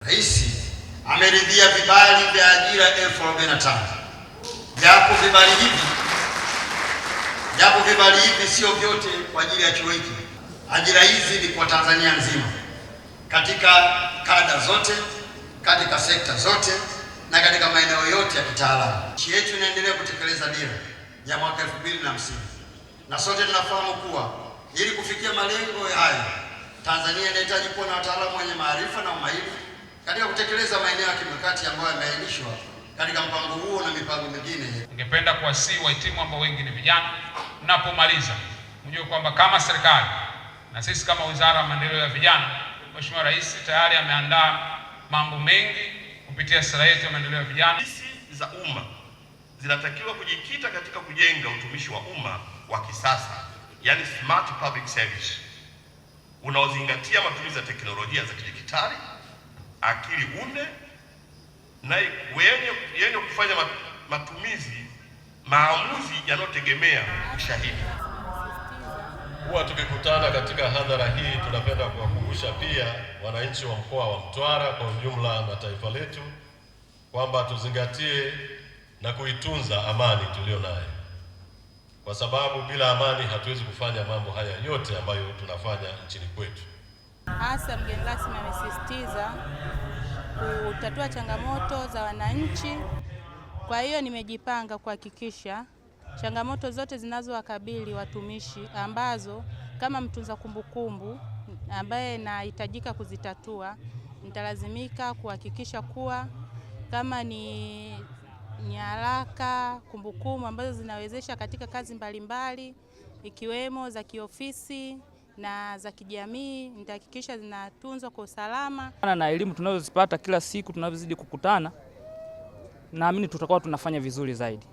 Rais ameridhia vibali vya ajira 1045. Japo vibali hivi sio vyote kwa ajili ya chuo hiki. Ajira hizi ni kwa Tanzania nzima, katika kada zote, katika sekta zote na katika maeneo yote ya kitaalamu. Nchi yetu inaendelea kutekeleza dira ya mwaka 2050 na sote tunafahamu kuwa ili kufikia malengo hayo, Tanzania inahitaji kuwa na wataalamu wenye maarifa na umahiri katika kutekeleza maeneo ya kimkakati ambayo yameainishwa katika mpango huo na mipango mingine. Ningependa kuwasihi wahitimu ambao wengi ni vijana, mnapomaliza mjue kwamba kama serikali na sisi kama Wizara ya Maendeleo ya Vijana, Mheshimiwa Rais tayari ameandaa mambo mengi kupitia sera yetu ya maendeleo ya vijana. Taasisi za umma zinatakiwa kujikita katika kujenga utumishi wa umma wa kisasa, yani smart public service, unaozingatia matumizi ya teknolojia za kidijitali, akili unde na yenye kufanya maamuzi yanayotegemea ushahidi. Huwa tukikutana katika hadhara hii, tunapenda kuwakumbusha pia wananchi wa mkoa wa Mtwara kwa ujumla na taifa letu kwamba tuzingatie na kuitunza amani tuliyo nayo, kwa sababu bila amani hatuwezi kufanya mambo haya yote ambayo tunafanya nchini kwetu. Hasa mgeni rasmi amesisitiza kutatua changamoto za wananchi. Kwa hiyo nimejipanga kuhakikisha changamoto zote zinazowakabili watumishi ambazo kama mtunza kumbukumbu ambaye nahitajika kuzitatua, nitalazimika kuhakikisha kuwa kama ni nyaraka, kumbukumbu ambazo zinawezesha katika kazi mbalimbali ikiwemo za kiofisi na za kijamii, nitahakikisha zinatunzwa kwa usalama. Na elimu tunazozipata kila siku tunavyozidi kukutana, naamini tutakuwa tunafanya vizuri zaidi.